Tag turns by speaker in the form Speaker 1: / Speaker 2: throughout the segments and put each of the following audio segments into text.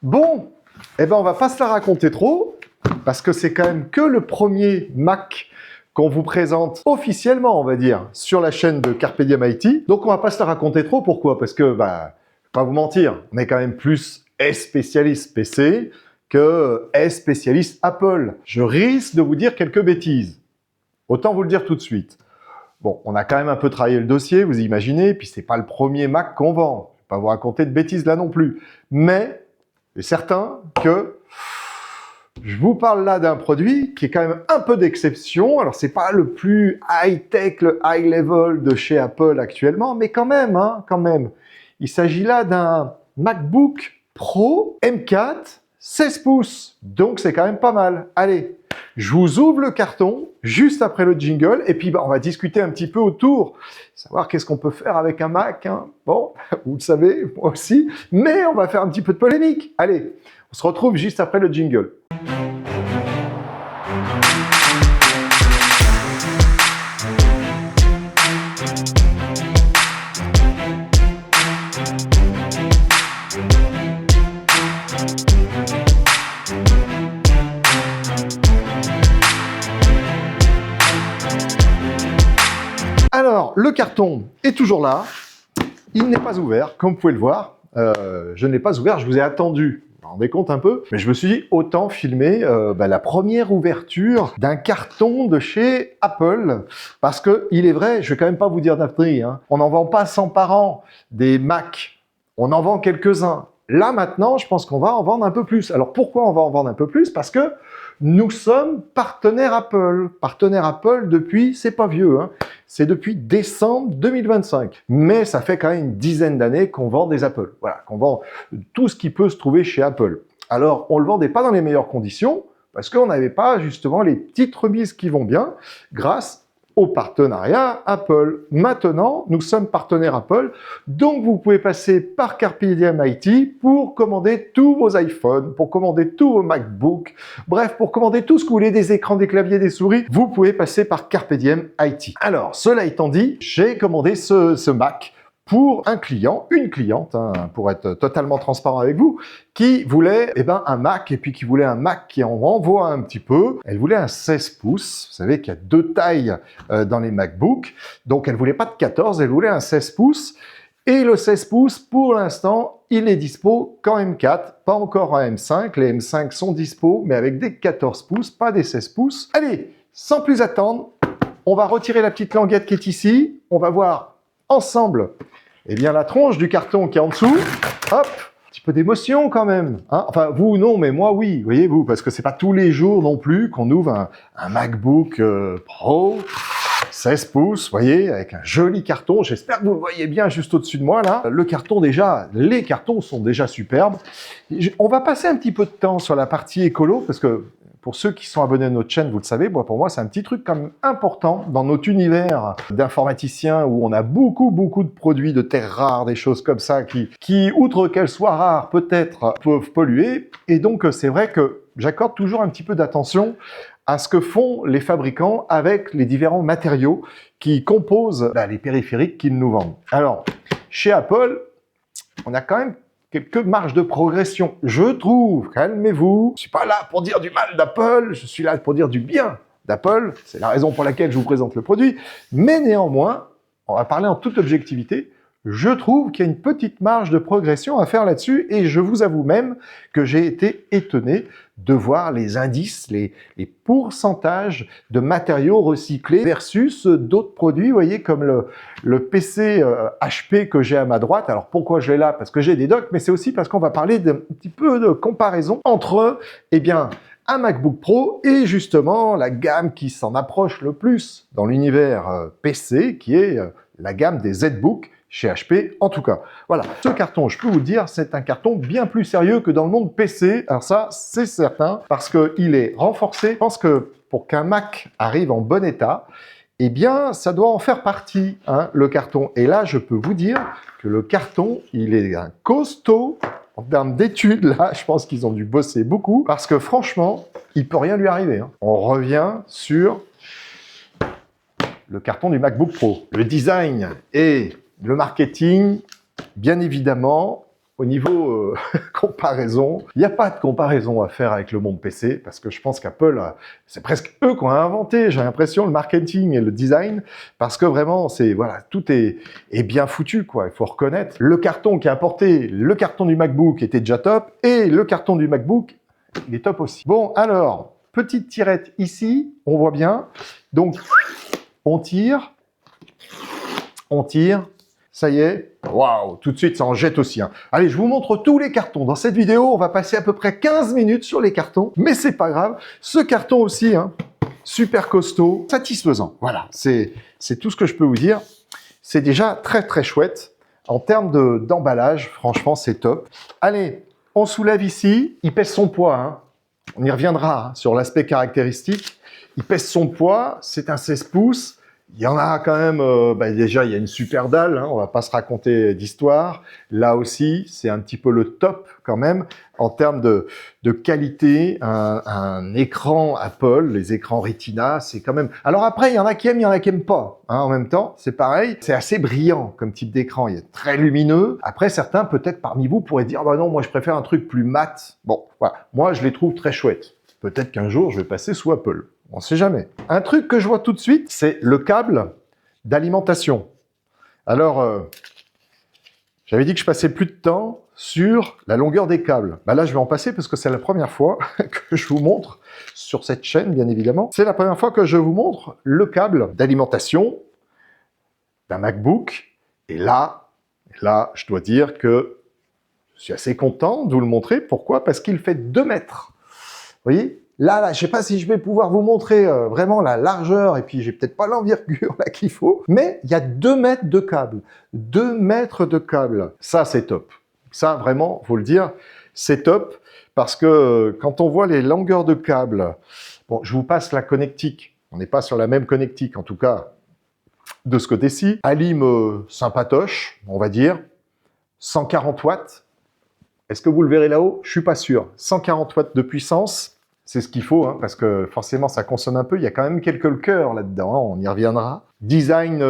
Speaker 1: Bon, eh ben on va pas se la raconter trop, parce que c'est quand même que le premier Mac qu'on vous présente officiellement, on va dire, sur la chaîne de Carpe Diem IT. Donc on va pas se la raconter trop, pourquoi? Parce que, pas vous mentir, on est quand même plus spécialiste PC que spécialiste Apple. Je risque de vous dire quelques bêtises. Autant vous le dire tout de suite. Bon, on a quand même un peu travaillé le dossier, vous imaginez, puis c'est pas le premier Mac qu'on vend. Je vais pas vous raconter de bêtises là non plus. Mais, c'est certain que je vous parle là d'un produit qui est quand même un peu d'exception. Alors, c'est pas le plus high-tech, le high-level de chez Apple actuellement, mais quand même, quand même. Il s'agit là d'un MacBook Pro M4 16 pouces. Donc, c'est quand même pas mal. Allez, je vous ouvre le carton juste après le jingle et puis on va discuter un petit peu autour, savoir qu'est-ce qu'on peut faire avec un Mac. Bon, vous le savez, moi aussi, mais on va faire un petit peu de polémique. Allez, on se retrouve juste après le jingle. Alors, le carton est toujours là. Il n'est pas ouvert, comme vous pouvez le voir. Je ne l'ai pas ouvert, je vous ai attendu. Vous vous rendez compte un peu? Mais je me suis dit, autant filmer la première ouverture d'un carton de chez Apple. Parce que, il est vrai, je vais quand même pas vous dire d'un prix, on n'en vend pas 100 par an des Mac. On en vend quelques-uns. Là, maintenant, je pense qu'on va en vendre un peu plus. Alors, pourquoi on va en vendre un peu plus? Parce que nous sommes partenaires Apple. Partenaires Apple depuis, c'est pas vieux, c'est depuis décembre 2025. Mais ça fait quand même une dizaine d'années qu'on vend des Apple. Voilà, qu'on vend tout ce qui peut se trouver chez Apple. Alors, on le vendait pas dans les meilleures conditions, parce qu'on n'avait pas justement les petites remises qui vont bien, grâce au partenariat Apple. Maintenant, nous sommes partenaires Apple, donc vous pouvez passer par Carpe Diem IT pour commander tous vos iPhones, pour commander tous vos MacBooks, bref, pour commander tout ce que vous voulez, des écrans, des claviers, des souris, vous pouvez passer par Carpe Diem IT. Alors, cela étant dit, j'ai commandé ce Mac pour un client, une cliente, pour être totalement transparent avec vous, qui voulait un Mac, et puis qui voulait un Mac qui en renvoie un petit peu. Elle voulait un 16 pouces, vous savez qu'il y a deux tailles dans les MacBooks, donc elle voulait pas de 14, elle voulait un 16 pouces, et le 16 pouces, pour l'instant, il est dispo qu'en M4, pas encore en M5, les M5 sont dispo, mais avec des 14 pouces, pas des 16 pouces. Allez, sans plus attendre, on va retirer la petite languette qui est ici, on va voir ensemble la tronche du carton qui est en dessous. Hop, un petit peu d'émotion quand même. Enfin, vous non, mais moi oui, voyez-vous, parce que c'est pas tous les jours non plus qu'on ouvre un MacBook Pro 16 pouces, voyez, avec un joli carton. J'espère que vous le voyez bien juste au-dessus de moi là. Le carton déjà, les cartons sont déjà superbes. On va passer un petit peu de temps sur la partie écolo, parce que pour ceux qui sont abonnés à notre chaîne, vous le savez, pour moi, c'est un petit truc quand même important dans notre univers d'informaticiens où on a beaucoup de produits de terres rares, des choses comme ça qui outre qu'elles soient rares, peut-être peuvent polluer. Et donc, c'est vrai que j'accorde toujours un petit peu d'attention à ce que font les fabricants avec les différents matériaux qui composent les périphériques qu'ils nous vendent. Alors, chez Apple, on a quand même quelques marges de progression, je trouve. Calmez-vous. Je suis pas là pour dire du mal d'Apple, je suis là pour dire du bien d'Apple. C'est la raison pour laquelle je vous présente le produit. Mais néanmoins, on va parler en toute objectivité, je trouve qu'il y a une petite marge de progression à faire là-dessus et je vous avoue même que j'ai été étonné de voir les indices, les pourcentages de matériaux recyclés versus d'autres produits, vous voyez, comme le PC HP que j'ai à ma droite. Alors pourquoi je l'ai là? Parce que j'ai des docks, mais c'est aussi parce qu'on va parler d'un petit peu de comparaison entre, un MacBook Pro et justement la gamme qui s'en approche le plus dans l'univers PC, qui est la gamme des ZBook, chez HP en tout cas. Voilà, ce carton, je peux vous dire, c'est un carton bien plus sérieux que dans le monde PC. Alors ça, c'est certain, parce qu'il est renforcé. Je pense que pour qu'un Mac arrive en bon état, ça doit en faire partie, le carton. Et là, je peux vous dire que le carton, il est un costaud. En termes d'études, là, je pense qu'ils ont dû bosser beaucoup, parce que franchement, il peut rien lui arriver. On revient sur le carton du MacBook Pro. Le design et le marketing, bien évidemment, au niveau comparaison, il n'y a pas de comparaison à faire avec le monde PC, parce que je pense qu'Apple, c'est presque eux qui ont inventé, j'ai l'impression, le marketing et le design, parce que vraiment, voilà, tout est bien foutu, quoi. Il faut reconnaître. Le carton qui a apporté, le carton du MacBook était déjà top, et le carton du MacBook, il est top aussi. Bon, alors, petite tirette ici, on voit bien. Donc, on tire, ça y est. Waouh, tout de suite, ça en jette aussi. Hein. Allez, je vous montre tous les cartons. Dans cette vidéo, on va passer à peu près 15 minutes sur les cartons, mais c'est pas grave. Ce carton aussi, hein, super costaud, satisfaisant. Voilà, c'est tout ce que je peux vous dire. C'est déjà très très chouette. En termes d'emballage, franchement, c'est top. Allez, on soulève ici. Il pèse son poids. Hein. On y reviendra hein, sur l'aspect caractéristique. Il pèse son poids. C'est un 16 pouces. Il y en a quand même, déjà, il y a une super dalle, hein, on va pas se raconter d'histoire. Là aussi, c'est un petit peu le top quand même, en termes de qualité. Un écran Apple, les écrans Retina, c'est quand même... Alors après, il y en a qui aiment, il y en a qui aiment pas. Hein, en même temps, c'est pareil. C'est assez brillant comme type d'écran, il est très lumineux. Après, certains, peut-être parmi vous, pourraient dire, bah non, moi je préfère un truc plus mat. Bon, voilà, moi je les trouve très chouettes. Peut-être qu'un jour, je vais passer sous Apple. On ne sait jamais. Un truc que je vois tout de suite, c'est le câble d'alimentation. Alors, j'avais dit que je passais plus de temps sur la longueur des câbles. Bah là, je vais en passer parce que c'est la première fois que je vous montre sur cette chaîne, bien évidemment. C'est la première fois que je vous montre le câble d'alimentation d'un MacBook. Et là, je dois dire que je suis assez content de vous le montrer. Pourquoi? Parce qu'il fait 2 mètres. Vous voyez? Là, je ne sais pas si je vais pouvoir vous montrer vraiment la largeur, et puis j'ai peut-être pas l'envergure là qu'il faut, mais il y a 2 mètres de câble. 2 mètres de câble. Ça, c'est top. Ça, vraiment, faut le dire, c'est top, parce que quand on voit les longueurs de câble, bon, je vous passe la connectique. On n'est pas sur la même connectique, en tout cas, de ce côté-ci. Alim sympatoche, on va dire. 140 watts. Est-ce que vous le verrez là-haut? Je suis pas sûr. 140 watts de puissance. C'est ce qu'il faut, hein, parce que forcément, ça consomme un peu. Il y a quand même quelques cœurs là-dedans, hein, on y reviendra. Design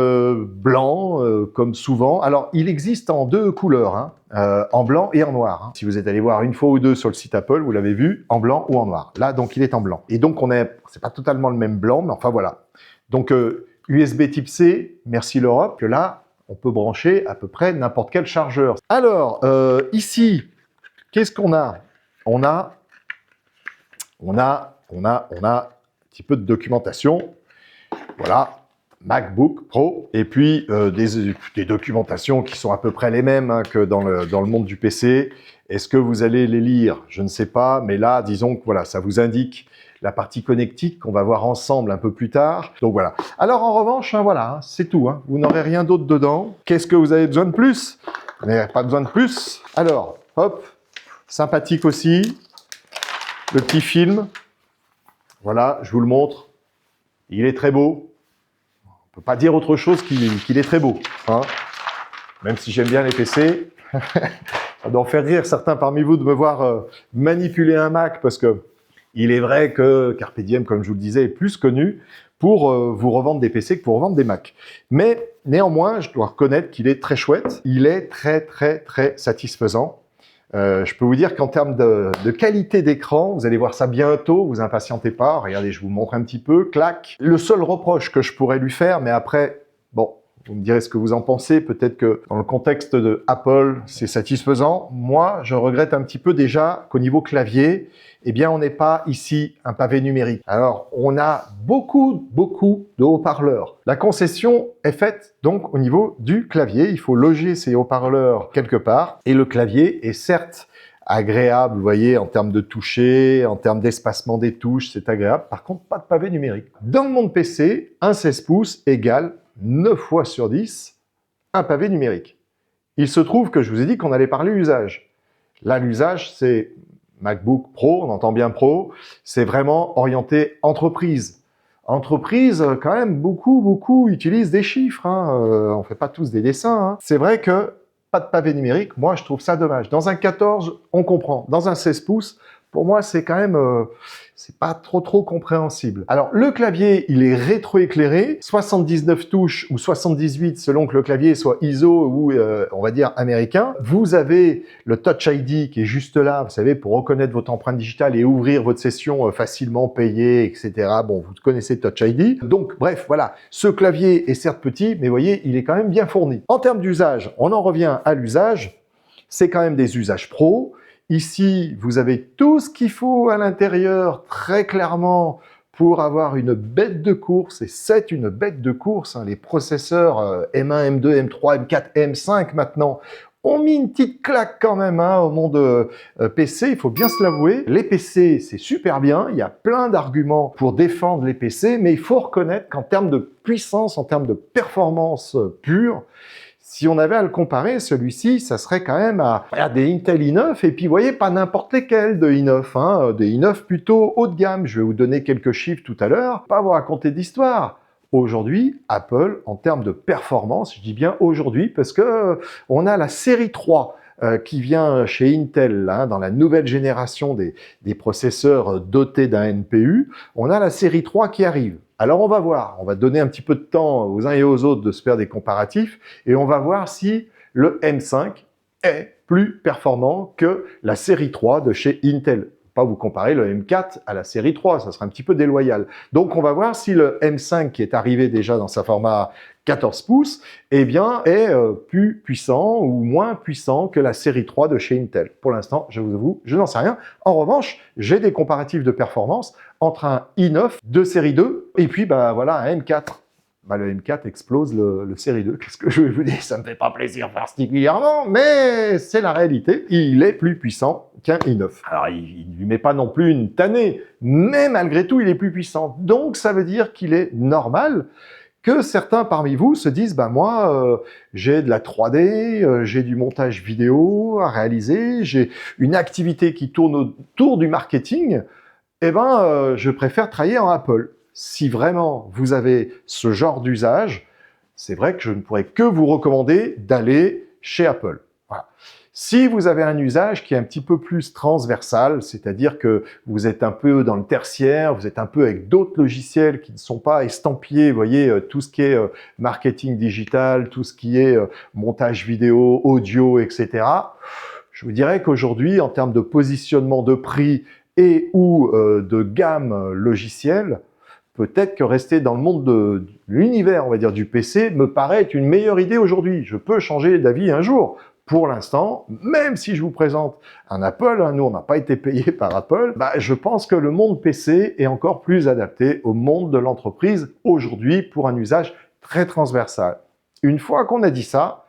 Speaker 1: blanc, comme souvent. Alors, il existe en 2 couleurs, hein, en blanc et en noir. Hein. Si vous êtes allé voir une fois ou deux sur le site Apple, vous l'avez vu, en blanc ou en noir. Là, donc, il est en blanc. Et donc, c'est pas totalement le même blanc, mais enfin, voilà. Donc, USB type C, merci l'Europe, que là, on peut brancher à peu près n'importe quel chargeur. Alors, ici, qu'est-ce qu'on a? On a un petit peu de documentation. Voilà, MacBook Pro. Et puis, des documentations qui sont à peu près les mêmes hein, que dans le monde du PC. Est-ce que vous allez les lire? Je ne sais pas. Mais là, disons que voilà, ça vous indique la partie connectique qu'on va voir ensemble un peu plus tard. Donc voilà. Alors en revanche, hein, voilà, hein, c'est tout. Hein. Vous n'aurez rien d'autre dedans. Qu'est-ce que vous avez besoin de plus? Vous n'avez pas besoin de plus. Alors, hop, sympathique aussi. Le petit film, voilà, je vous le montre. Il est très beau. On ne peut pas dire autre chose qu'il est très beau. Hein. Même si j'aime bien les PC, ça doit en faire rire certains parmi vous de me voir manipuler un Mac, parce que il est vrai que Carpe Diem, comme je vous le disais, est plus connu pour vous revendre des PC que pour revendre des Mac. Mais néanmoins, je dois reconnaître qu'il est très chouette. Il est très, très, très satisfaisant. Je peux vous dire qu'en termes de qualité d'écran, vous allez voir ça bientôt, vous impatientez pas. Regardez, je vous montre un petit peu, clac. Le seul reproche que je pourrais lui faire, mais après, bon, vous me direz ce que vous en pensez, peut-être que dans le contexte de Apple, c'est satisfaisant. Moi, je regrette un petit peu déjà qu'au niveau clavier, eh bien, on n'est pas ici un pavé numérique. Alors, on a beaucoup de haut-parleurs. La concession est faite donc au niveau du clavier. Il faut loger ces haut-parleurs quelque part. Et le clavier est certes agréable, vous voyez, en termes de toucher, en termes d'espacement des touches, c'est agréable. Par contre, pas de pavé numérique. Dans le monde PC, un 16 pouces égale 9 fois sur 10 un pavé numérique. Il se trouve que je vous ai dit qu'on allait parler usage. Là, l'usage, c'est MacBook Pro, on entend bien Pro, c'est vraiment orienté entreprise. Entreprise, quand même, beaucoup utilisent des chiffres. Hein. On ne fait pas tous des dessins. Hein. C'est vrai que pas de pavé numérique, moi, je trouve ça dommage. Dans un 14, on comprend. Dans un 16 pouces, pour moi, c'est quand même... c'est pas trop compréhensible. Alors, le clavier, il est rétroéclairé, 79 touches ou 78 selon que le clavier soit ISO ou, on va dire, américain. Vous avez le Touch ID qui est juste là, vous savez, pour reconnaître votre empreinte digitale et ouvrir votre session facilement, payer, etc. Bon, vous connaissez Touch ID. Donc, bref, voilà. Ce clavier est certes petit, mais vous voyez, il est quand même bien fourni. En termes d'usage, on en revient à l'usage. C'est quand même des usages pro. Ici, vous avez tout ce qu'il faut à l'intérieur, très clairement, pour avoir une bête de course. Et c'est une bête de course. Hein. Les processeurs M1, M2, M3, M4, M5 maintenant ont mis une petite claque quand même au monde PC, il faut bien se l'avouer. Les PC, c'est super bien. Il y a plein d'arguments pour défendre les PC, mais il faut reconnaître qu'en termes de puissance, en termes de performance pure, si on avait à le comparer, celui-ci, ça serait quand même à des Intel i9, et puis vous voyez, pas n'importe lesquels de i9, hein, des i9 plutôt haut de gamme. Je vais vous donner quelques chiffres tout à l'heure, pas vous raconter d'histoire. Aujourd'hui, Apple, en termes de performance, je dis bien aujourd'hui, parce que on a la série 3 qui vient chez Intel, là, dans la nouvelle génération des processeurs dotés d'un NPU, on a la série 3 qui arrive. Alors on va voir, on va donner un petit peu de temps aux uns et aux autres de se faire des comparatifs, et on va voir si le M5 est plus performant que la série 3 de chez Intel. Pas vous comparer le M4 à la série 3, ça serait un petit peu déloyal. Donc on va voir si le M5 qui est arrivé déjà dans sa format 14 pouces, eh bien, est plus puissant ou moins puissant que la série 3 de chez Intel. Pour l'instant, je vous avoue, je n'en sais rien. En revanche, j'ai des comparatifs de performance entre un i9 de série 2 et puis bah voilà un M4. Bah, le M4 explose le série 2. Qu'est-ce que je vais vous dire? Ça me fait pas plaisir particulièrement, mais c'est la réalité. Il est plus puissant qu'un i9. Alors, il ne lui met pas non plus une tannée, mais malgré tout, il est plus puissant. Donc, ça veut dire qu'il est normal que certains parmi vous se disent, bah moi, j'ai de la 3D, j'ai du montage vidéo à réaliser, j'ai une activité qui tourne autour du marketing, eh ben, je préfère travailler en Apple. Si vraiment vous avez ce genre d'usage, c'est vrai que je ne pourrais que vous recommander d'aller chez Apple. Voilà. Si vous avez un usage qui est un petit peu plus transversal, c'est-à-dire que vous êtes un peu dans le tertiaire, vous êtes un peu avec d'autres logiciels qui ne sont pas estampillés, vous voyez, tout ce qui est marketing digital, tout ce qui est montage vidéo, audio, etc. Je vous dirais qu'aujourd'hui, en termes de positionnement de prix et ou de gamme logicielle, peut-être que rester dans le monde de l'univers, on va dire, du PC, me paraît être une meilleure idée aujourd'hui. Je peux changer d'avis un jour. Pour l'instant, même si je vous présente un Apple, hein, nous on n'a pas été payé par Apple, bah, je pense que le monde PC est encore plus adapté au monde de l'entreprise aujourd'hui pour un usage très transversal. Une fois qu'on a dit ça,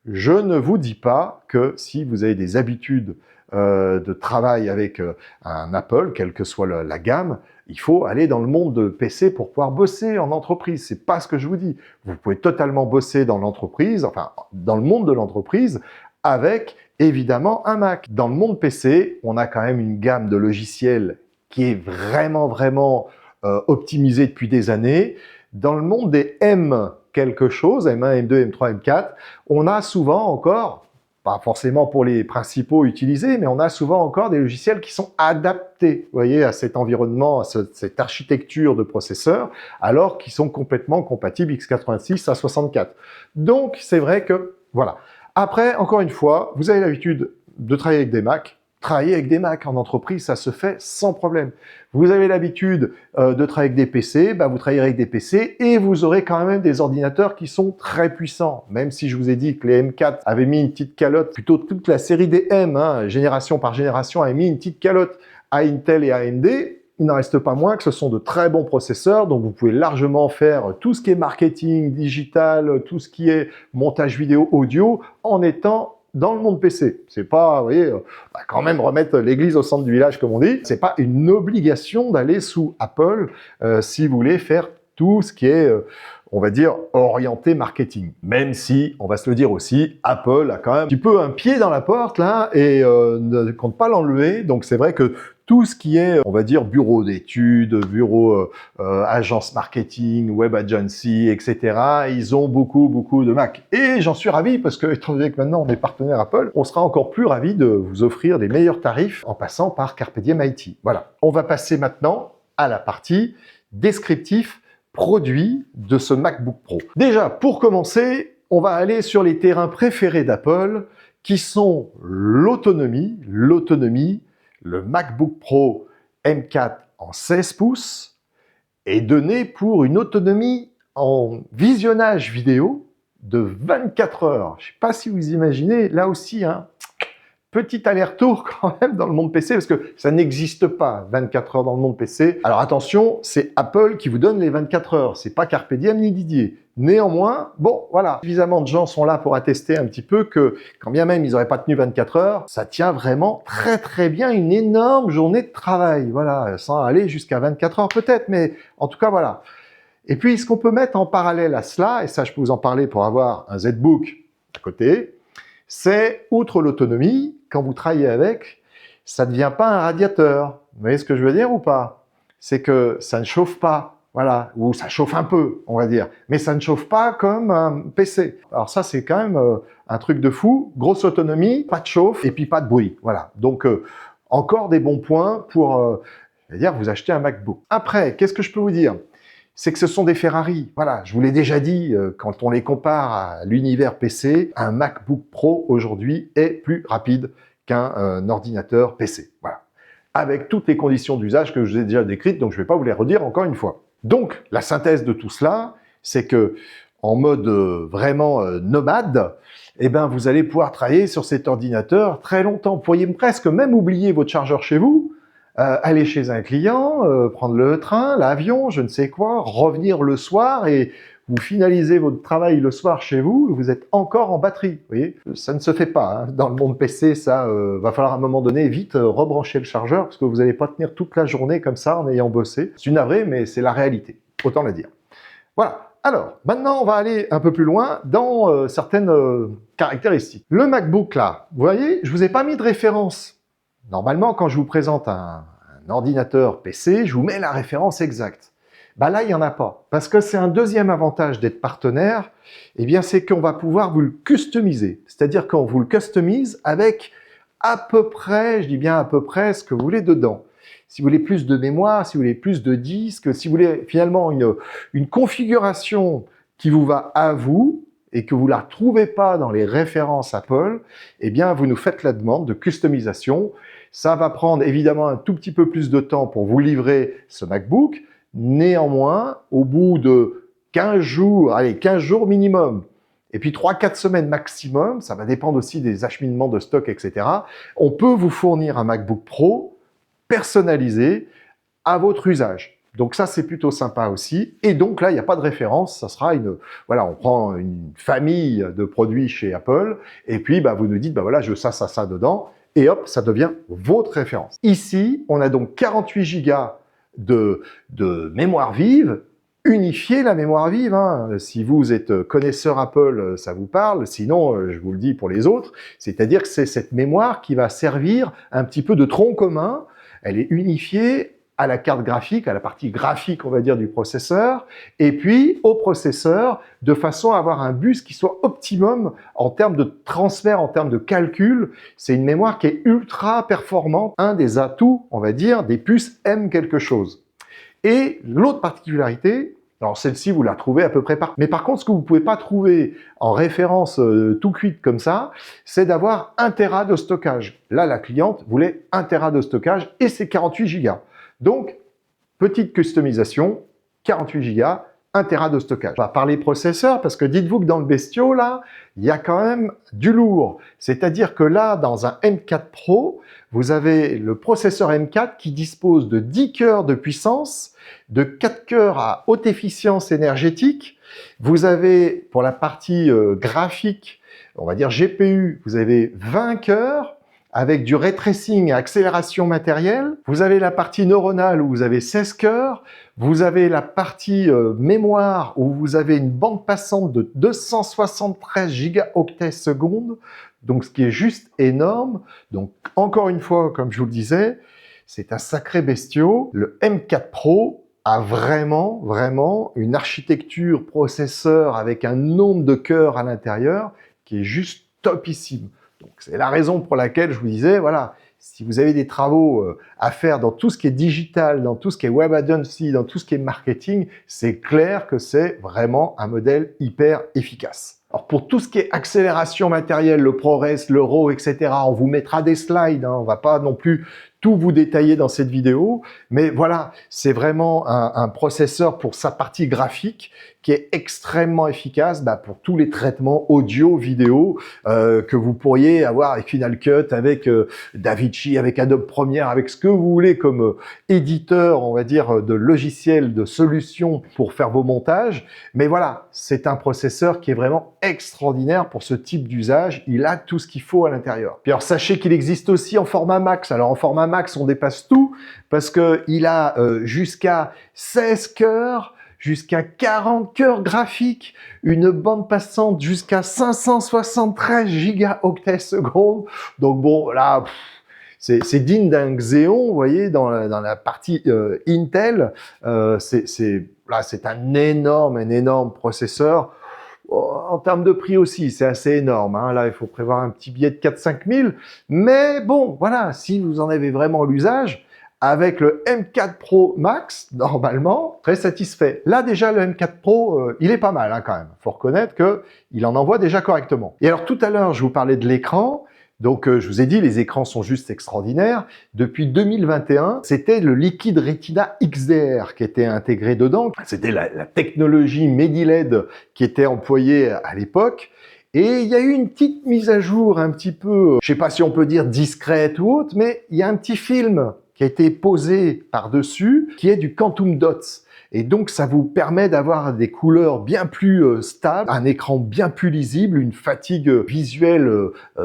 Speaker 1: je ne vous dis pas que si vous avez des habitudes de travail avec un Apple, quelle que soit la gamme, il faut aller dans le monde de PC pour pouvoir bosser en entreprise. C'est pas ce que je vous dis. Vous pouvez totalement bosser dans l'entreprise, enfin, dans le monde de l'entreprise, avec, évidemment, un Mac. Dans le monde PC, on a quand même une gamme de logiciels qui est vraiment optimisée depuis des années. Dans le monde des M quelque chose, M1, M2, M3, M4, on a souvent encore, pas forcément pour les principaux utilisés, mais on a souvent encore des logiciels qui sont adaptés, vous voyez, à cet environnement, à cette architecture de processeur, alors qu'ils sont complètement compatibles x86 à 64. Donc, c'est vrai que, voilà. Après, encore une fois, vous avez l'habitude de travailler avec des Mac. Travailler avec des Mac en entreprise, ça se fait sans problème. Vous avez l'habitude de travailler avec des PC, bah vous travaillerez avec des PC et vous aurez quand même des ordinateurs qui sont très puissants. Même si je vous ai dit que les M4 avaient mis une petite calotte, plutôt toute la série des M, hein, génération par génération, avait mis une petite calotte à Intel et à AMD, il n'en reste pas moins que ce sont de très bons processeurs, donc vous pouvez largement faire tout ce qui est marketing digital, tout ce qui est montage vidéo, audio, en étant dans le monde PC. C'est pas, vous voyez, quand même remettre l'église au centre du village, comme on dit. C'est pas une obligation d'aller sous Apple si vous voulez faire tout ce qui est, on va dire, orienté marketing. Même si, on va se le dire aussi, Apple a quand même un petit peu un pied dans la porte là et ne compte pas l'enlever. Donc c'est vrai que tout ce qui est, on va dire, bureau d'études, bureau agence marketing, web agency, etc., ils ont beaucoup de Mac. Et j'en suis ravi parce que, étant donné que maintenant on est partenaire Apple, on sera encore plus ravi de vous offrir des meilleurs tarifs en passant par Carpe Diem IT. Voilà. On va passer maintenant à la partie descriptif produit de ce MacBook Pro. Déjà, pour commencer, on va aller sur les terrains préférés d'Apple, qui sont l'autonomie, le MacBook Pro M4 en 16 pouces est donné pour une autonomie en visionnage vidéo de 24 heures. Je ne sais pas si vous imaginez, là aussi, petit aller-retour quand même dans le monde PC, parce que ça n'existe pas 24 heures dans le monde PC. Alors attention, c'est Apple qui vous donne les 24 heures, c'est pas Carpe Diem ni Didier. Néanmoins, bon, voilà, suffisamment de gens sont là pour attester un petit peu que, quand bien même ils n'auraient pas tenu 24 heures, ça tient vraiment très bien une énorme journée de travail, voilà, sans aller jusqu'à 24 heures peut-être, mais en tout cas, voilà. Et puis, ce qu'on peut mettre en parallèle à cela, et ça je peux vous en parler pour avoir un ZBook à côté, c'est, outre l'autonomie, quand vous travaillez avec, ça ne devient pas un radiateur. Vous voyez ce que je veux dire ou pas? C'est que ça ne chauffe pas, voilà, ou ça chauffe un peu, on va dire, mais ça ne chauffe pas comme un PC. Alors ça, c'est quand même un truc de fou, grosse autonomie, pas de chauffe et puis pas de bruit, voilà. Donc, encore des bons points pour, vous acheter un MacBook. Après, qu'est-ce que je peux vous dire? C'est que ce sont des Ferrari. Voilà, je vous l'ai déjà dit, quand on les compare à l'univers PC, un MacBook Pro aujourd'hui est plus rapide qu'un ordinateur PC. Voilà. Avec toutes les conditions d'usage que je vous ai déjà décrites, donc je ne vais pas vous les redire encore une fois. Donc, la synthèse de tout cela, c'est que en mode vraiment nomade, eh ben, vous allez pouvoir travailler sur cet ordinateur très longtemps. Vous pourriez presque même oublier votre chargeur chez vous, aller chez un client, prendre le train, l'avion, je ne sais quoi, revenir le soir et vous finalisez votre travail le soir chez vous et vous êtes encore en batterie. Vous voyez, ça ne se fait pas. Dans le monde PC, ça va falloir à un moment donné vite rebrancher le chargeur parce que vous n'allez pas tenir toute la journée comme ça en ayant bossé. C'est une navrée, mais c'est la réalité. Autant le dire. Voilà. Alors, maintenant, on va aller un peu plus loin dans certaines caractéristiques. Le MacBook, là, vous voyez, je vous ai pas mis de référence. Normalement, quand je vous présente un ordinateur PC, je vous mets la référence exacte. Bah là, il n'y en a pas. Parce que c'est un deuxième avantage d'être partenaire, eh bien, c'est qu'on va pouvoir vous le customiser. C'est-à-dire qu'on vous le customise avec à peu près, je dis bien à peu près, ce que vous voulez dedans. Si vous voulez plus de mémoire, si vous voulez plus de disques, si vous voulez finalement une configuration qui vous va à vous, et que vous ne la trouvez pas dans les références Apple, eh bien, vous nous faites la demande de customisation. Ça va prendre évidemment un tout petit peu plus de temps pour vous livrer ce MacBook. Néanmoins, au bout de 15 jours, allez, 15 jours minimum, et puis 3-4 semaines maximum, ça va dépendre aussi des acheminements de stock, etc., on peut vous fournir un MacBook Pro personnalisé à votre usage. Donc ça, c'est plutôt sympa aussi. Et donc là, il n'y a pas de référence. Ça sera voilà, on prend une famille de produits chez Apple. Et puis, vous nous dites, voilà, je veux ça dedans. Et hop, ça devient votre référence. Ici, on a donc 48 Go de mémoire vive. Unifier la mémoire vive. Si vous êtes connaisseur Apple, ça vous parle. Sinon, je vous le dis pour les autres. C'est-à-dire que c'est cette mémoire qui va servir un petit peu de tronc commun. Elle est unifiée à la carte graphique, à la partie graphique, on va dire, du processeur, et puis au processeur, de façon à avoir un bus qui soit optimum en termes de transfert, en termes de calcul. C'est une mémoire qui est ultra performante, un des atouts, on va dire, des puces M quelque chose. Et l'autre particularité, alors celle-ci, vous la trouvez à peu près partout. Mais par contre, ce que vous ne pouvez pas trouver en référence tout cuite comme ça, c'est d'avoir 1 Tera de stockage. Là, la cliente voulait 1 Tera de stockage et c'est 48 Go. Donc, petite customisation, 48 Go, 1 Tera de stockage. On va parler processeur parce que dites-vous que dans le bestiau, là, il y a quand même du lourd. C'est-à-dire que là, dans un M4 Pro, vous avez le processeur M4 qui dispose de 10 cœurs de puissance, de 4 cœurs à haute efficience énergétique. Vous avez, pour la partie graphique, on va dire GPU, vous avez 20 cœurs avec du ray tracing à accélération matérielle. Vous avez la partie neuronale où vous avez 16 cœurs. Vous avez la partie mémoire où vous avez une bande passante de 273 gigaoctets secondes, donc ce qui est juste énorme. Donc encore une fois, comme je vous le disais, c'est un sacré bestiau. Le M4 Pro a vraiment une architecture processeur avec un nombre de cœurs à l'intérieur qui est juste topissime. Donc c'est la raison pour laquelle je vous disais, voilà, si vous avez des travaux à faire dans tout ce qui est digital, dans tout ce qui est web agency, dans tout ce qui est marketing, c'est clair que c'est vraiment un modèle hyper efficace. Alors pour tout ce qui est accélération matérielle, le ProRes, le RAW, etc., on vous mettra des slides, hein, on va pas non plus tout vous détailler dans cette vidéo, mais voilà, c'est vraiment un processeur pour sa partie graphique qui est extrêmement efficace pour tous les traitements audio, vidéo que vous pourriez avoir avec Final Cut, avec DaVinci, avec Adobe Premiere, avec ce que vous voulez comme éditeur, on va dire, de logiciels, de solutions pour faire vos montages. Mais voilà, c'est un processeur qui est vraiment extraordinaire pour ce type d'usage. Il a tout ce qu'il faut à l'intérieur. Puis alors, sachez qu'il existe aussi en format Max. Alors, en format Max, on dépasse tout parce qu'il a jusqu'à 16 cœurs, jusqu'à 40 cœurs graphiques, une bande passante jusqu'à 573 gigaoctets secondes. Donc bon, là, c'est digne d'un Xeon, vous voyez, dans la partie Intel. C'est un énorme processeur. En termes de prix aussi, c'est assez énorme. Hein. Là, il faut prévoir un petit billet de 4-5 000. Mais bon, voilà, si vous en avez vraiment l'usage, avec le M4 Pro Max, normalement, très satisfait. Là, déjà, le M4 Pro, il est pas mal hein, quand même. Il faut reconnaître qu'il en envoie déjà correctement. Et alors, tout à l'heure, je vous parlais de l'écran. Donc, je vous ai dit, les écrans sont juste extraordinaires. Depuis 2021, c'était le Liquid Retina XDR qui était intégré dedans. C'était la technologie Medi-LED qui était employée à l'époque. Et il y a eu une petite mise à jour un petit peu, je sais pas si on peut dire discrète ou autre, mais il y a un petit film qui a été posé par-dessus, qui est du Quantum Dots. Et donc, ça vous permet d'avoir des couleurs bien plus stables, un écran bien plus lisible, une fatigue visuelle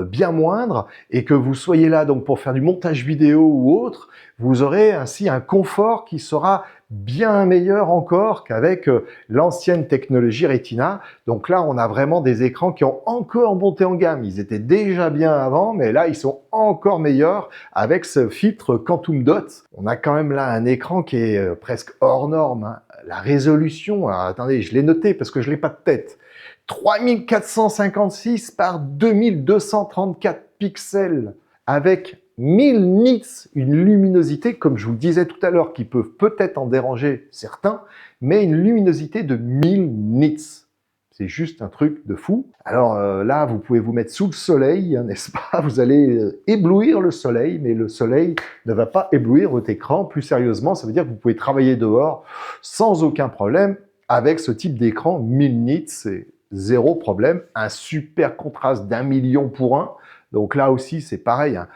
Speaker 1: bien moindre, et que vous soyez là donc pour faire du montage vidéo ou autre, vous aurez ainsi un confort qui sera bien meilleur encore qu'avec l'ancienne technologie Retina. Donc là, on a vraiment des écrans qui ont encore monté en gamme. Ils étaient déjà bien avant, mais là, ils sont encore meilleurs avec ce filtre Quantum Dots. On a quand même là un écran qui est presque hors norme. Hein. La résolution, alors attendez, je l'ai noté parce que je l'ai pas de tête. 3456 par 2234 pixels avec 1000 nits, une luminosité, comme je vous le disais tout à l'heure, qui peut peut-être en déranger certains, mais une luminosité de 1000 nits. C'est juste un truc de fou. Alors là, vous pouvez vous mettre sous le soleil, hein, n'est-ce pas? Vous allez éblouir le soleil, mais le soleil ne va pas éblouir votre écran. Plus sérieusement, ça veut dire que vous pouvez travailler dehors sans aucun problème avec ce type d'écran. 1000 nits, c'est zéro problème. Un super contraste d'1 million pour 1. Donc là aussi, c'est pareil, hein.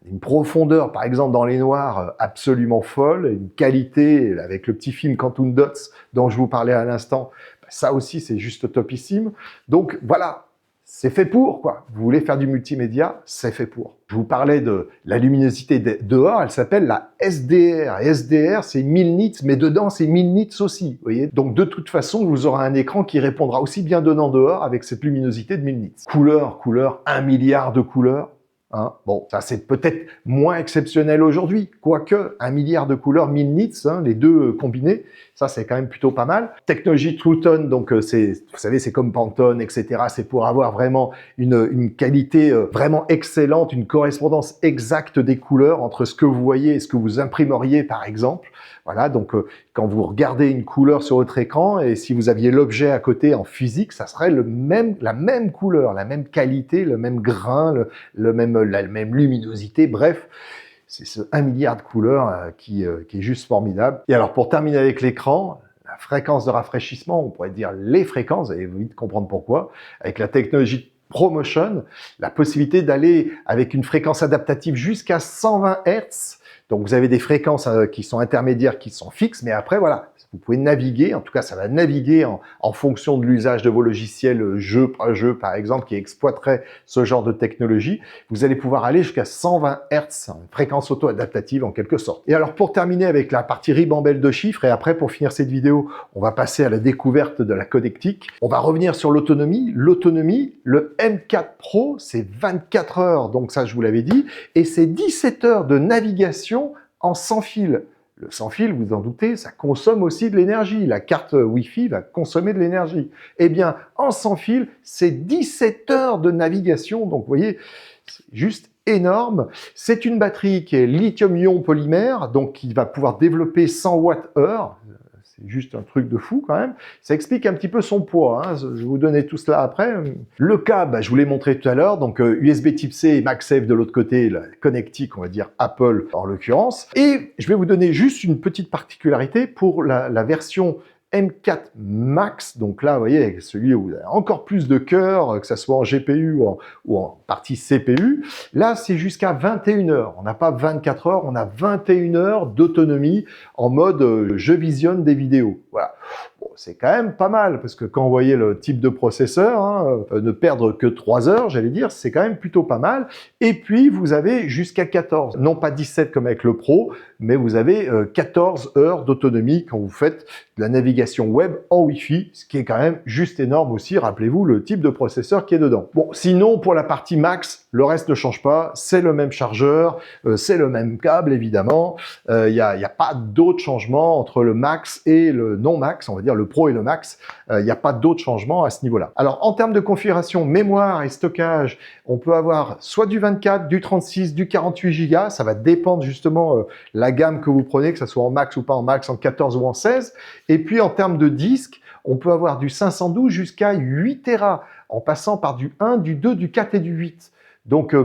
Speaker 1: Une profondeur, par exemple, dans les noirs, absolument folle, une qualité, avec le petit film Quantum Dots dont je vous parlais à l'instant, ça aussi, c'est juste topissime. Donc voilà, c'est fait pour, quoi. Vous voulez faire du multimédia, c'est fait pour. Je vous parlais de la luminosité dehors, elle s'appelle la SDR. Et SDR, c'est 1000 nits, mais dedans, c'est 1000 nits aussi, vous voyez. Donc de toute façon, vous aurez un écran qui répondra aussi bien dehors avec cette luminosité de 1000 nits. Couleur, 1 milliard de couleurs. Hein, bon, ça c'est peut-être moins exceptionnel aujourd'hui, quoique 1 milliard de couleurs, 1000 nits, hein, les deux combinés, ça c'est quand même plutôt pas mal. Technologie True Tone, donc vous savez, c'est comme Pantone, etc. C'est pour avoir vraiment une qualité vraiment excellente, une correspondance exacte des couleurs entre ce que vous voyez et ce que vous imprimeriez, par exemple. Voilà, donc quand vous regardez une couleur sur votre écran et si vous aviez l'objet à côté en physique, ça serait la même couleur, la même qualité, le même grain, la même luminosité, bref. C'est ce 1 milliard de couleurs qui est juste formidable. Et alors pour terminer avec l'écran, la fréquence de rafraîchissement, on pourrait dire les fréquences, vous allez vite comprendre pourquoi, avec la technologie ProMotion, la possibilité d'aller avec une fréquence adaptative jusqu'à 120 Hz. Donc vous avez des fréquences qui sont intermédiaires, qui sont fixes, mais après voilà, vous pouvez naviguer, en tout cas ça va naviguer en fonction de l'usage de vos logiciels jeu par exemple, qui exploiteraient ce genre de technologie. Vous allez pouvoir aller jusqu'à 120 Hz, fréquence auto-adaptative en quelque sorte. Et alors pour terminer avec la partie ribambelle de chiffres, et après pour finir cette vidéo, on va passer à la découverte de la connectique. On va revenir sur l'autonomie. L'autonomie, le M4 Pro, c'est 24 heures, donc ça je vous l'avais dit, et c'est 17 heures de navigation en sans fil. Le sans fil, vous en doutez, ça consomme aussi de l'énergie. La carte Wi-Fi va consommer de l'énergie. Eh bien, en sans fil, c'est 17 heures de navigation. Donc, vous voyez, c'est juste énorme. C'est une batterie qui est lithium-ion polymère, donc qui va pouvoir développer 100 Wh. C'est juste un truc de fou quand même. Ça explique un petit peu son poids, hein. Je vais vous donner tout cela après. Le câble, je vous l'ai montré tout à l'heure, donc USB Type C et MagSafe de l'autre côté, la connectique, on va dire Apple en l'occurrence. Et je vais vous donner juste une petite particularité pour la version M4 Max, donc là, vous voyez, celui où vous avez encore plus de cœur, que ce soit en GPU ou en partie CPU, là, c'est jusqu'à 21 heures. On n'a pas 24 heures, on a 21 heures d'autonomie en mode je visionne des vidéos. Voilà. Bon, c'est quand même pas mal, parce que quand vous voyez le type de processeur, hein, ne perdre que 3 heures, j'allais dire, c'est quand même plutôt pas mal. Et puis, vous avez jusqu'à 14, non pas 17 comme avec le Pro, mais vous avez 14 heures d'autonomie quand vous faites de la navigation web en Wi-Fi, ce qui est quand même juste énorme aussi. Rappelez-vous le type de processeur qui est dedans. Bon, sinon, pour la partie Max, le reste ne change pas. C'est le même chargeur, c'est le même câble, évidemment. Il n'y a pas d'autres changements entre le Max et le non-Max, on va dire le Pro et le Max. Il n'y a pas d'autres changements à ce niveau-là. Alors, en termes de configuration mémoire et stockage, on peut avoir soit du 24, du 36, du 48 Go. Ça va dépendre justement la gamme que vous prenez, que ce soit en Max ou pas en Max, en 14 ou en 16. Et puis, en termes de disque, on peut avoir du 512 jusqu'à 8 Tera, en passant par du 1, du 2, du 4 et du 8. Donc,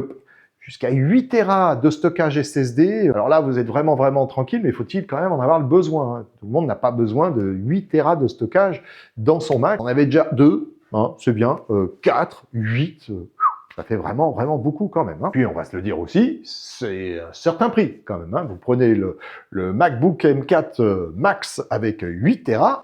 Speaker 1: jusqu'à 8 Tera de stockage SSD. Alors là, vous êtes vraiment tranquille, mais faut-il quand même en avoir le besoin, hein. Tout le monde n'a pas besoin de 8 Tera de stockage dans son Mac. On avait déjà 2, hein, c'est bien, 4, 8... ça fait vraiment beaucoup quand même, hein. Puis on va se le dire aussi, c'est un certain prix quand même, hein. Vous prenez le MacBook M4 Max avec 8 Tera,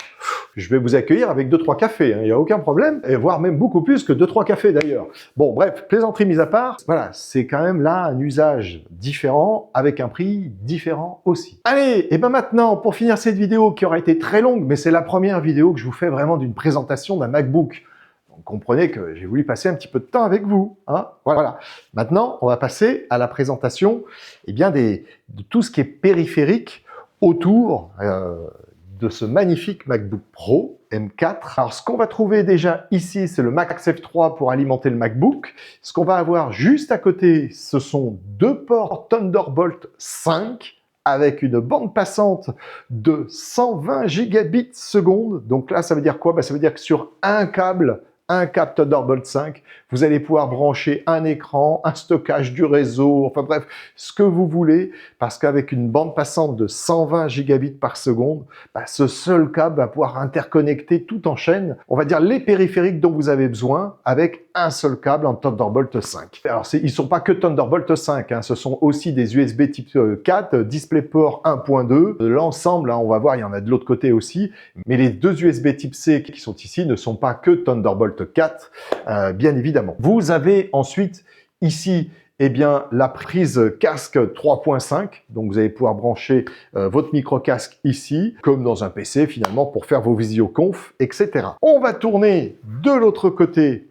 Speaker 1: je vais vous accueillir avec 2-3 cafés, hein, il n'y a aucun problème, et voire même beaucoup plus que 2-3 cafés d'ailleurs. Bon bref, plaisanterie mise à part, voilà, c'est quand même là un usage différent, avec un prix différent aussi. Allez, et ben maintenant, pour finir cette vidéo qui aura été très longue, mais c'est la première vidéo que je vous fais vraiment d'une présentation d'un MacBook. Comprenez que j'ai voulu passer un petit peu de temps avec vous, hein. Voilà. Maintenant, on va passer à la présentation de tout ce qui est périphérique autour de ce magnifique MacBook Pro M4. Alors, ce qu'on va trouver déjà ici, c'est le MagSafe 3 pour alimenter le MacBook. Ce qu'on va avoir juste à côté, ce sont 2 ports Thunderbolt 5 avec une bande passante de 120 gigabits seconde. Donc là, ça veut dire quoi? Ça veut dire que sur un câble Thunderbolt 5, vous allez pouvoir brancher un écran, un stockage du réseau, enfin bref, ce que vous voulez, parce qu'avec une bande passante de 120 gigabits par seconde, ce seul câble va pouvoir interconnecter tout en chaîne, on va dire les périphériques dont vous avez besoin, avec un seul câble en Thunderbolt 5. Alors, ils ne sont pas que Thunderbolt 5, hein, ce sont aussi des USB type 4, DisplayPort 1.2, l'ensemble, hein, on va voir, il y en a de l'autre côté aussi, mais les 2 USB type C qui sont ici ne sont pas que Thunderbolt 4, bien évidemment. Vous avez ensuite ici la prise casque 3.5, donc vous allez pouvoir brancher votre micro-casque ici, comme dans un PC finalement, pour faire vos visioconf, etc. On va tourner de l'autre côté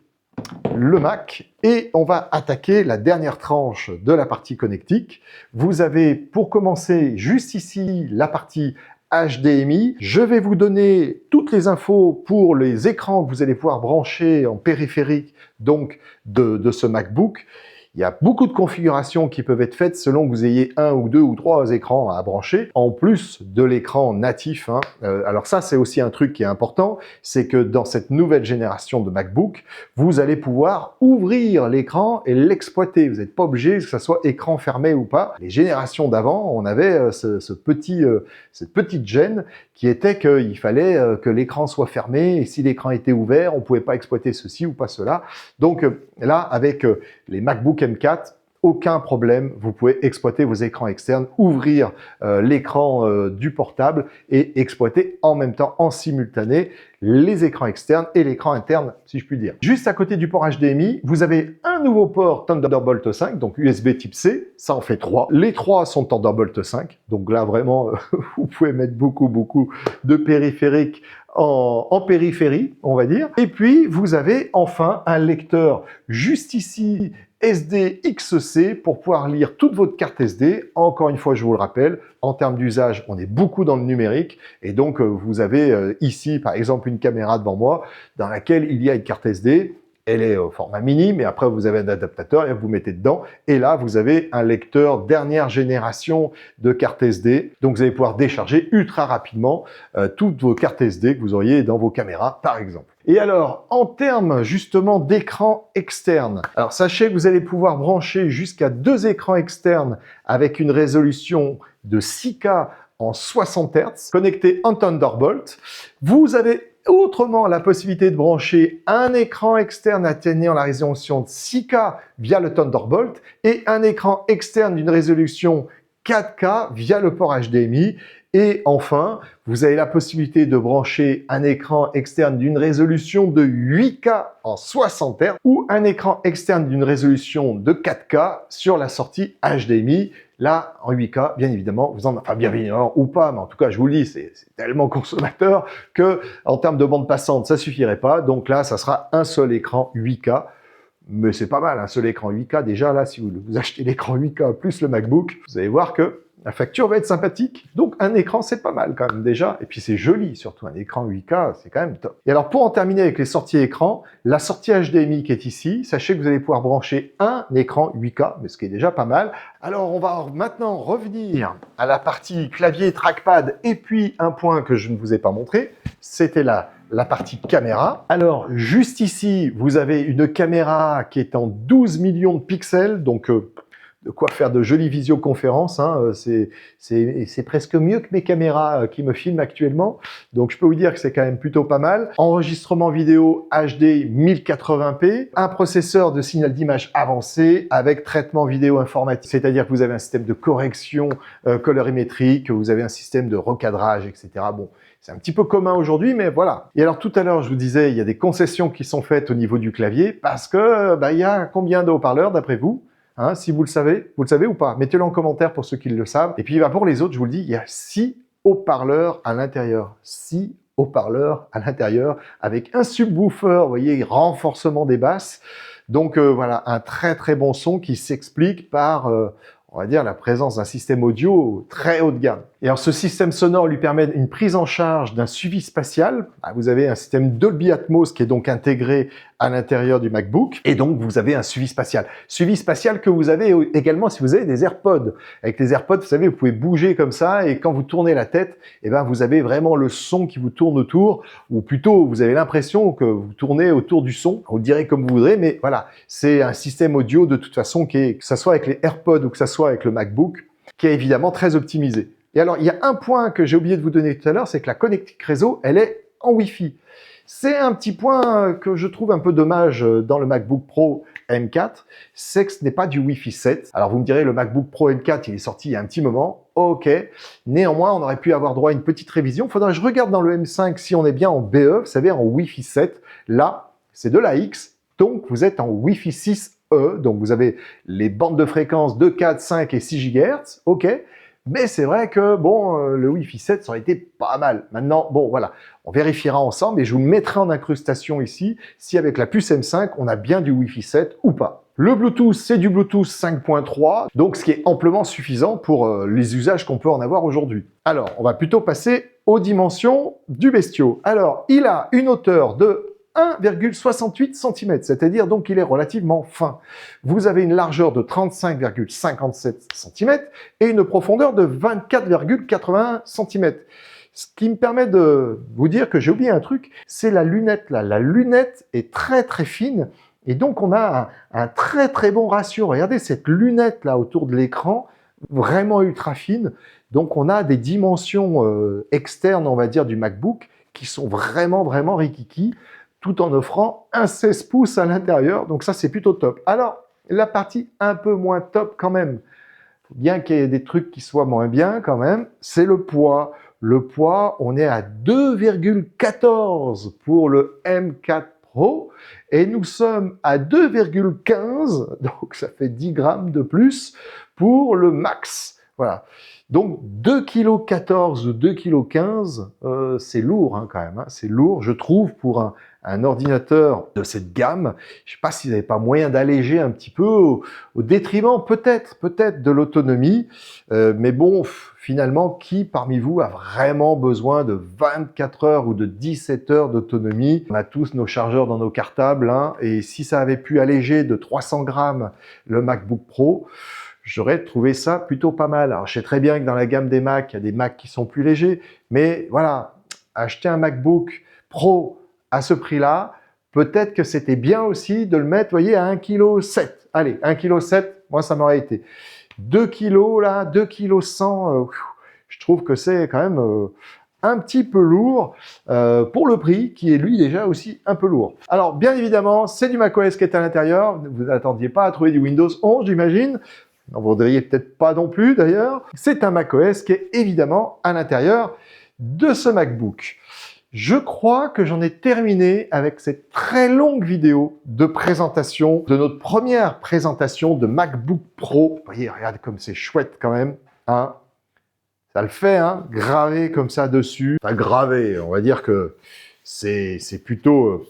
Speaker 1: le Mac et on va attaquer la dernière tranche de la partie connectique. Vous avez pour commencer juste ici la partie HDMI. Je vais vous donner toutes les infos pour les écrans que vous allez pouvoir brancher en périphérique donc de ce MacBook. Il y a beaucoup de configurations qui peuvent être faites selon que vous ayez un ou deux ou trois écrans à brancher, en plus de l'écran natif. Hein. Alors ça, c'est aussi un truc qui est important, c'est que dans cette nouvelle génération de MacBook, vous allez pouvoir ouvrir l'écran et l'exploiter. Vous n'êtes pas obligé que ce soit écran fermé ou pas. Les générations d'avant, on avait cette petite gêne qui était qu'il fallait que l'écran soit fermé, et si l'écran était ouvert, on ne pouvait pas exploiter ceci ou pas cela. Donc là, avec les MacBook M4, aucun problème, vous pouvez exploiter vos écrans externes, ouvrir l'écran du portable et exploiter en même temps, en simultané, les écrans externes et l'écran interne, si je puis dire. Juste à côté du port HDMI, vous avez un nouveau port Thunderbolt 5, donc USB type C, ça en fait 3. Les 3 sont Thunderbolt 5, donc là vraiment, vous pouvez mettre beaucoup de périphériques en périphérie, on va dire. Et puis, vous avez enfin un lecteur juste ici, SDXC, pour pouvoir lire toute votre carte SD. Encore une fois, je vous le rappelle, en termes d'usage, on est beaucoup dans le numérique. Et donc, vous avez ici, par exemple, une caméra devant moi, dans laquelle il y a une carte SD. Elle est au format mini, mais après vous avez un adaptateur et vous mettez dedans. Et là, vous avez un lecteur dernière génération de carte SD. Donc, vous allez pouvoir décharger ultra rapidement toutes vos cartes SD que vous auriez dans vos caméras, par exemple. Et alors, en termes justement d'écran externe, alors sachez que vous allez pouvoir brancher jusqu'à 2 écrans externes avec une résolution de 6K en 60 Hz, connectés en Thunderbolt. Vous avez autrement la possibilité de brancher un écran externe atteignant la résolution de 6K via le Thunderbolt et un écran externe d'une résolution 4K via le port HDMI. Et enfin, vous avez la possibilité de brancher un écran externe d'une résolution de 8K en 60 Hz ou un écran externe d'une résolution de 4K sur la sortie HDMI. Là, en 8K, bien évidemment, enfin bien évidemment ou pas, mais en tout cas, je vous le dis, c'est tellement consommateur que en termes de bande passante, ça suffirait pas. Donc là, ça sera un seul écran 8K. Mais c'est pas mal, un seul écran 8K. Déjà, là, si vous achetez l'écran 8K plus le MacBook, vous allez voir que la facture va être sympathique. Donc, un écran, c'est pas mal quand même déjà. Et puis, c'est joli, surtout un écran 8K, c'est quand même top. Et alors, pour en terminer avec les sorties écran, la sortie HDMI qui est ici, sachez que vous allez pouvoir brancher un écran 8K, mais ce qui est déjà pas mal. Alors, on va maintenant revenir à la partie clavier, trackpad, et puis un point que je ne vous ai pas montré, c'était la partie caméra. Alors, juste ici, vous avez une caméra qui est en 12 millions de pixels, donc de quoi faire de jolies visioconférences. Hein. C'est presque mieux que mes caméras qui me filment actuellement. Donc, je peux vous dire que c'est quand même plutôt pas mal. Enregistrement vidéo HD 1080p, un processeur de signal d'image avancé avec traitement vidéo informatique. C'est-à-dire que vous avez un système de correction colorimétrique, vous avez un système de recadrage, etc. Bon, c'est un petit peu commun aujourd'hui, mais voilà. Et alors, tout à l'heure, je vous disais, il y a des concessions qui sont faites au niveau du clavier parce que, il y a combien de haut-parleurs d'après vous? Hein, si vous le savez ou pas? Mettez-le en commentaire pour ceux qui le savent. Et puis, pour les autres, je vous le dis, il y a 6 haut-parleurs à l'intérieur. 6 haut-parleurs à l'intérieur avec un subwoofer, vous voyez, renforcement des basses. Donc, voilà, un très bon son qui s'explique par on va dire la présence d'un système audio très haut de gamme. Et alors ce système sonore lui permet une prise en charge d'un suivi spatial. Vous avez un système Dolby Atmos qui est donc intégré à l'intérieur du MacBook et donc vous avez un suivi spatial. Suivi spatial que vous avez également si vous avez des AirPods. Avec les AirPods, vous savez, vous pouvez bouger comme ça et quand vous tournez la tête, vous avez vraiment le son qui vous tourne autour ou plutôt vous avez l'impression que vous tournez autour du son. Vous le direz comme vous voudrez, mais voilà, c'est un système audio de toute façon qui est, que ça soit avec les AirPods ou que ça soit avec le MacBook, qui est évidemment très optimisé. Et alors, il y a un point que j'ai oublié de vous donner tout à l'heure, c'est que la connectique réseau, elle est en Wi-Fi. C'est un petit point que je trouve un peu dommage dans le MacBook Pro M4, c'est que ce n'est pas du Wi-Fi 7. Alors vous me direz, le MacBook Pro M4, il est sorti il y a un petit moment. Ok. Néanmoins, on aurait pu avoir droit à une petite révision. Faudrait que je regarde dans le M5 si on est bien en BE, vous savez, en Wi-Fi 7. Là, c'est de la X, donc vous êtes en Wi-Fi 6E, donc vous avez les bandes de fréquences de 4, 5 et 6 GHz, ok. Mais c'est vrai que, bon, le Wi-Fi 7, ça aurait été pas mal. Maintenant, bon, voilà, on vérifiera ensemble et je vous mettrai en incrustation ici si avec la puce M5, on a bien du Wi-Fi 7 ou pas. Le Bluetooth, c'est du Bluetooth 5.3, donc ce qui est amplement suffisant pour les usages qu'on peut en avoir aujourd'hui. Alors, on va plutôt passer aux dimensions du bestiau. Alors, il a une hauteur de 1,68 cm, c'est-à-dire donc qu'il est relativement fin. Vous avez une largeur de 35,57 cm et une profondeur de 24,81 cm. Ce qui me permet de vous dire que j'ai oublié un truc, c'est la lunette là. La lunette est très très fine et donc on a un très très bon ratio. Regardez cette lunette là autour de l'écran, vraiment ultra fine. Donc on a des dimensions externes, on va dire, du MacBook qui sont vraiment vraiment rikiki, tout en offrant un 16 pouces à l'intérieur. Donc ça c'est plutôt top. Alors la partie un peu moins top quand même, bien qu'il y ait des trucs qui soient moins bien quand même, c'est le poids. Le poids, on est à 2,14 pour le M4 Pro et nous sommes à 2,15, donc ça fait 10 grammes de plus pour le Max. Voilà. Donc 2,14 kg ou 2,15 kg, c'est lourd hein, quand même. Hein. C'est lourd, je trouve, pour un ordinateur de cette gamme. Je ne sais pas s'ils n'avaient pas moyen d'alléger un petit peu au détriment peut-être de l'autonomie. Mais bon, finalement, qui parmi vous a vraiment besoin de 24 heures ou de 17 heures d'autonomie? On a tous nos chargeurs dans nos cartables. Hein, et si ça avait pu alléger de 300 grammes le MacBook Pro, j'aurais trouvé ça plutôt pas mal. Alors, je sais très bien que dans la gamme des Mac, il y a des Macs qui sont plus légers, mais voilà, acheter un MacBook Pro à ce prix-là, peut-être que c'était bien aussi de le mettre, vous voyez, à 1,7 kg. Allez, 1,7 kg, moi, ça m'aurait été. 2 kg, là, 2,1 kg, je trouve que c'est quand même un petit peu lourd pour le prix, qui est lui déjà aussi un peu lourd. Alors, bien évidemment, c'est du macOS qui est à l'intérieur. Vous n'attendiez pas à trouver du Windows 11, j'imagine. Non, vous ne voudriez peut-être pas non plus d'ailleurs. C'est un macOS qui est évidemment à l'intérieur de ce MacBook. Je crois que j'en ai terminé avec cette très longue vidéo de présentation, de notre première présentation de MacBook Pro. Vous voyez, regardez comme c'est chouette quand même. Hein. Ça le fait, hein, gravé comme ça dessus. Enfin, gravé, on va dire que c'est plutôt...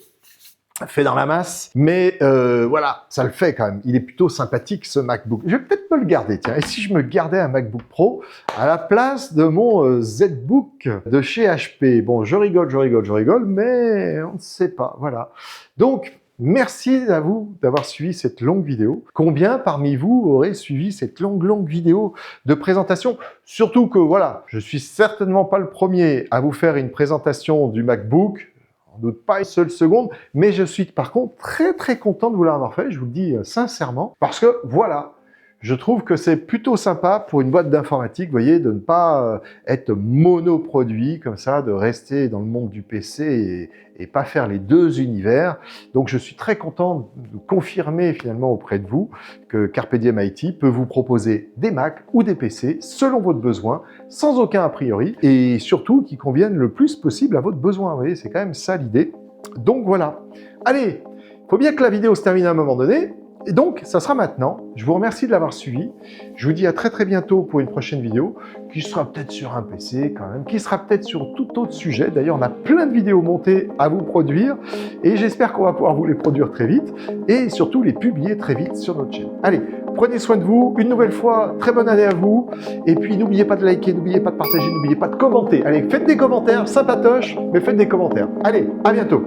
Speaker 1: fait dans la masse, mais voilà, ça le fait quand même. Il est plutôt sympathique ce MacBook. Je vais peut-être me le garder, tiens. Et si je me gardais un MacBook Pro à la place de mon ZBook de chez HP? Bon, je rigole, mais on ne sait pas, voilà. Donc, merci à vous d'avoir suivi cette longue vidéo. Combien parmi vous auraient suivi cette longue vidéo de présentation? Surtout que, voilà, je suis certainement pas le premier à vous faire une présentation du MacBook, sans doute pas une seule seconde, mais je suis par contre très content de vous l'avoir fait, je vous le dis sincèrement, parce que voilà, je trouve que c'est plutôt sympa pour une boîte d'informatique, vous voyez, de ne pas être monoproduit comme ça, de rester dans le monde du PC et pas faire les deux univers. Donc je suis très content de confirmer finalement auprès de vous que Carpe Diem IT peut vous proposer des Mac ou des PC selon votre besoin, sans aucun a priori, et surtout qui conviennent le plus possible à votre besoin. Vous voyez, c'est quand même ça l'idée. Donc voilà. Allez, il faut bien que la vidéo se termine à un moment donné. Et donc, ça sera maintenant. Je vous remercie de l'avoir suivi. Je vous dis à très bientôt pour une prochaine vidéo, qui sera peut-être sur un PC quand même, qui sera peut-être sur tout autre sujet. D'ailleurs, on a plein de vidéos montées à vous produire, et j'espère qu'on va pouvoir vous les produire très vite, et surtout les publier très vite sur notre chaîne. Allez, prenez soin de vous. Une nouvelle fois, très bonne année à vous. Et puis, n'oubliez pas de liker, n'oubliez pas de partager, n'oubliez pas de commenter. Allez, faites des commentaires, sympatoches, mais faites des commentaires. Allez, à bientôt.